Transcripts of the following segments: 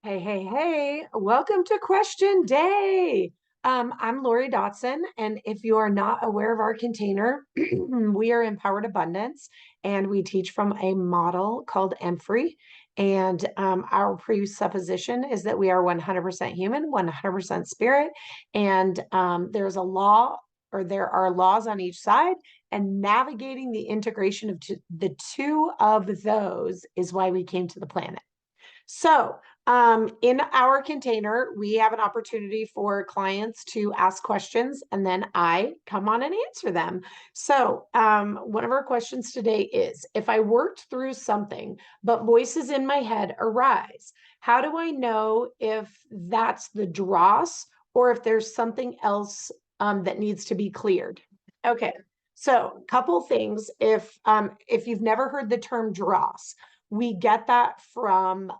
Hey, hey, hey, welcome to Question Day. I'm Lori Dotson, and if you are not aware of our container, we are Empowered Abundance, and we teach from a model called EMFRI. And our presupposition is that we are 100% human, 100% spirit, and there's a law or there are laws on each side, and navigating the integration of the two of those is why we came to the planet. So, in our container, we have an opportunity for clients to ask questions, and then I come on and answer them. So, one of our questions today is, if I worked through something, but voices in my head arise, how do I know if that's the dross or if there's something else that needs to be cleared? Okay, so couple things. If you've never heard the term dross, we get that from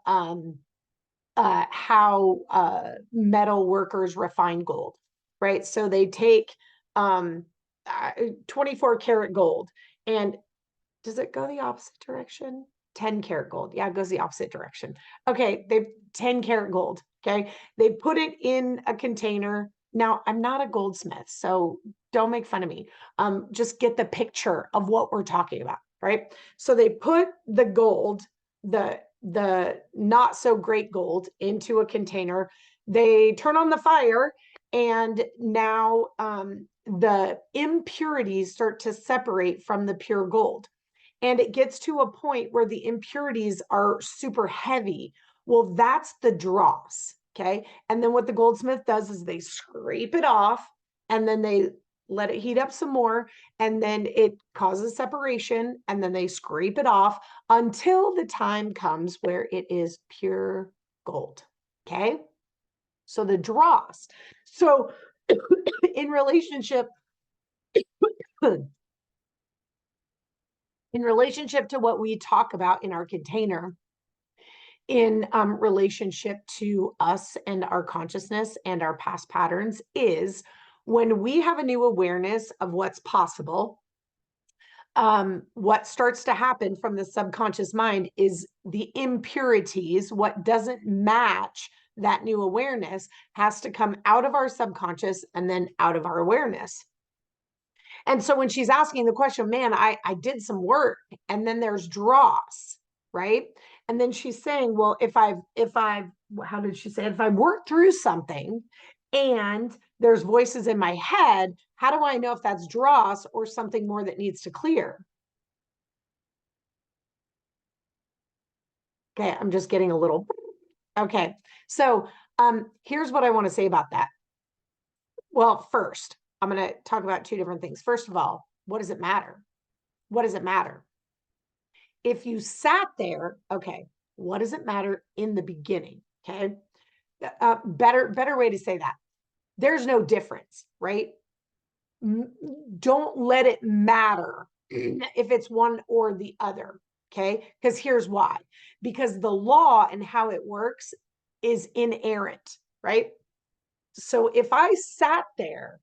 how metal workers refine gold, right? So they take um, 24 karat gold, and does it go the opposite direction? 10 karat gold. Yeah, it goes the opposite direction. Okay, they 10 karat gold. Okay, they put it in a container. Now, I'm not a goldsmith, so don't make fun of me. Just get the picture of what we're talking about, right? So they put the gold, the not so great gold, into a container. They turn on the fire, and now the impurities start to separate from the pure gold. And it gets to a point where the impurities are super heavy. Well, that's the dross. Okay. And then what the goldsmith does is they scrape it off, and then they let it heat up some more, and then it causes separation, and then they scrape it off until the time comes where it is pure gold. Okay. So the dross. So in relationship, in relationship to what we talk about in our container, in relationship to us and our consciousness and our past patterns, is when we have a new awareness of what's possible. What starts to happen from the subconscious mind is the impurities, what doesn't match that new awareness, has to come out of our subconscious and then out of our awareness. And so when she's asking the question, man, I did some work, and then there's dross, right? And then she's saying, well, if I've, how did she say it? If I work through something and there's voices in my head, how do I know if that's dross or something more that needs to clear? Okay, I'm just getting a little, okay. So here's what I want to say about that. Well, first, I'm going to talk about two different things. First of all, what does it matter? What does it matter? If you sat there, okay, what does it matter in the beginning? Okay. Better way to say that. There's no difference, right? Don't let it matter if it's one or the other. Okay. Because here's why. Because the law and how it works is inerrant, right? So if I sat there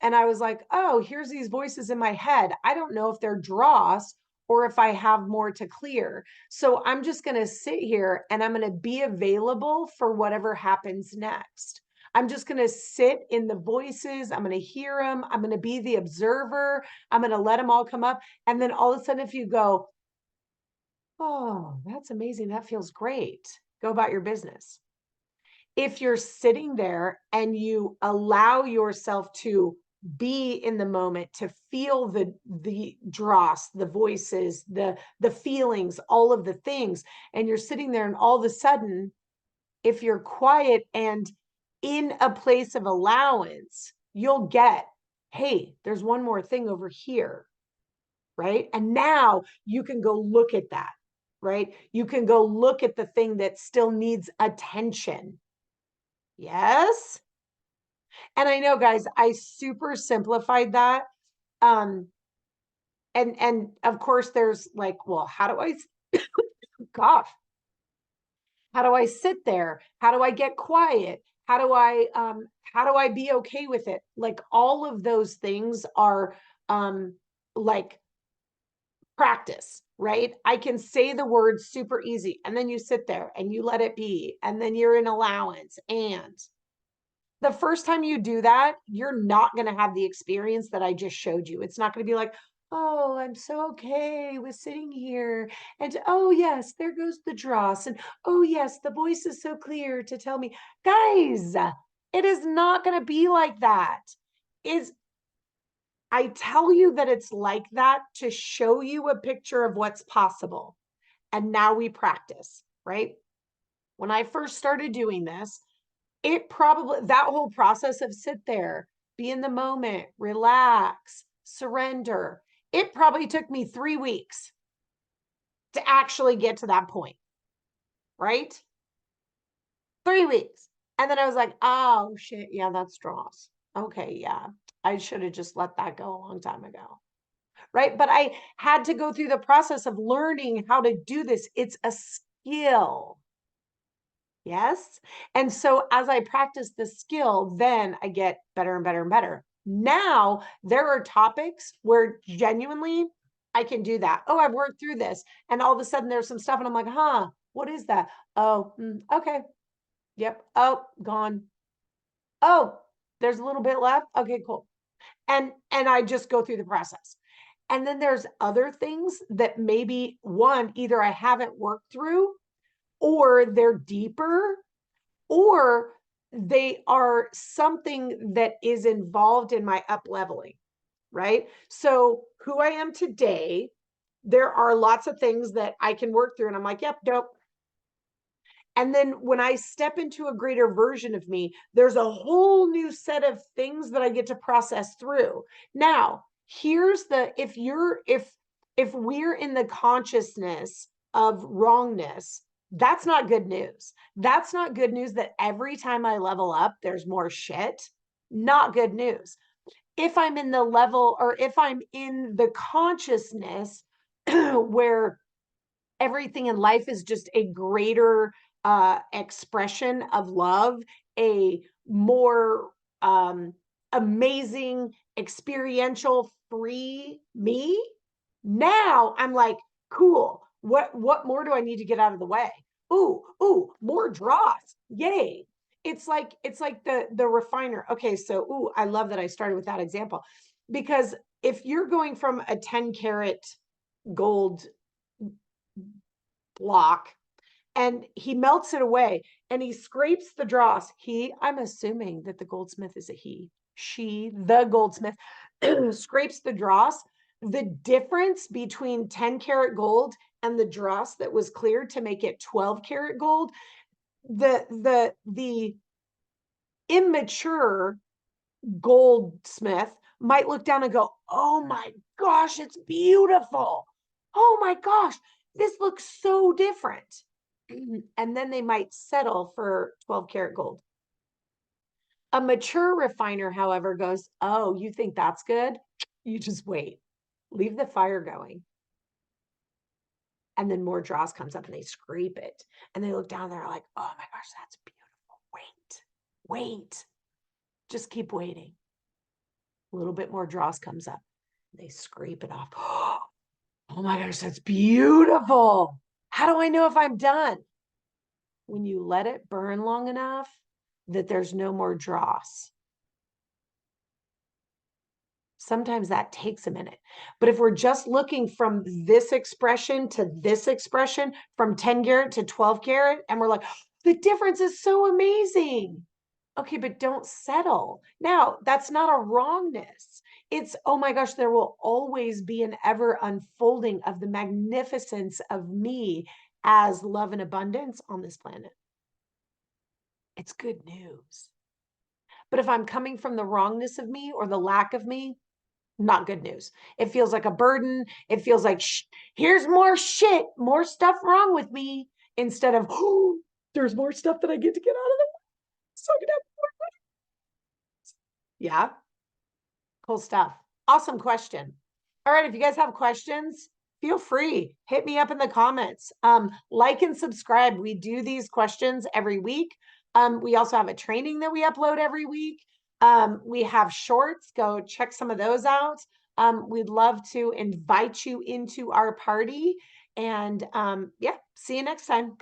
and I was like, oh, here's these voices in my head, I don't know if they're dross or if I have more to clear. So I'm just going to sit here and I'm going to be available for whatever happens next. I'm just going to sit in the voices. I'm going to hear them. I'm going to be the observer. I'm going to let them all come up. And then all of a sudden, if you go, oh, that's amazing, that feels great, go about your business. If you're sitting there and you allow yourself to be in the moment, to feel the dross, the voices, the feelings, all of the things, and you're sitting there, and all of a sudden, if you're quiet and in a place of allowance, you'll get, hey, there's one more thing over here, right? And now you can go look at that, right? You can go look at the thing that still needs attention. Yes. And I know, guys, I super simplified that. Um, and of course there's like, well, how do I gosh, how do I sit there? How do I get quiet? How do I be okay with it? Like all of those things are like practice, right? I can say the words super easy, and then you sit there and you let it be, and then you're in allowance. And the first time you do that, you're not going to have the experience that I just showed you. It's not going to be like, oh, I'm so okay with sitting here. And oh, yes, there goes the dross. And oh, yes, the voice is so clear to tell me, guys, it is not going to be like that. I tell you that it's like that to show you a picture of what's possible. And now we practice, right? When I first started doing this, that whole process of sit there, be in the moment, relax, surrender, it probably took me 3 weeks to actually get to that point, right? 3 weeks. And then I was like, oh shit, yeah, that's dross. Okay, yeah, I should have just let that go a long time ago. Right? But I had to go through the process of learning how to do this. It's a skill. Yes. And so as I practice the skill, then I get better and better and better. Now there are topics where genuinely I can do that. Oh, I've worked through this. And all of a sudden there's some stuff and I'm like, huh, what is that? Oh, okay. Yep. Oh, gone. Oh, there's a little bit left. Okay, cool. And I just go through the process. And then there's other things that maybe one, either I haven't worked through, or they're deeper, or they are something that is involved in my up leveling, right? So who I am today, there are lots of things that I can work through. And I'm like, yep, dope. And then when I step into a greater version of me, there's a whole new set of things that I get to process through. Now, here's the if we're in the consciousness of wrongness, that's not good news. That's not good news that every time I level up, there's more shit. Not good news. If I'm in the level or if I'm in the consciousness where everything in life is just a greater expression of love, a more amazing, experiential, free me. Now I'm like, cool. What more do I need to get out of the way? Ooh, more dross. Yay. It's like the refiner. Okay, so I love that I started with that example, because if you're going from a 10 karat gold block and he melts it away and he scrapes the dross. I'm assuming that the goldsmith is a the goldsmith scrapes the dross. The difference between 10 karat gold and the dross that was cleared to make it 12 karat gold, the immature goldsmith might look down and go, oh my gosh, it's beautiful. Oh my gosh, this looks so different. And then they might settle for 12 karat gold. A mature refiner, however, goes, oh, you think that's good? You just wait. Leave the fire going. And then more dross comes up and they scrape it. And they look down there like, oh my gosh, that's beautiful. Wait. Just keep waiting. A little bit more dross comes up. They scrape it off. Oh my gosh, that's beautiful. How do I know if I'm done? When you let it burn long enough that there's no more dross. Sometimes that takes a minute. But if we're just looking from this expression to this expression, from 10 karat to 12 karat, and we're like, the difference is so amazing. Okay, but don't settle. Now, that's not a wrongness. It's, oh my gosh, there will always be an ever unfolding of the magnificence of me as love and abundance on this planet. It's good news. But if I'm coming from the wrongness of me or the lack of me, not good news. It feels like a burden. It feels like, here's more shit, more stuff wrong with me, instead of, oh, there's more stuff that I get to get out of the way. So I can have more money. Yeah. Cool stuff. Awesome question. All right. If you guys have questions, feel free. Hit me up in the comments. Like and subscribe. We do these questions every week. We also have a training that we upload every week. We have shorts. Go check some of those out. We'd love to invite you into our party. And yeah, see you next time.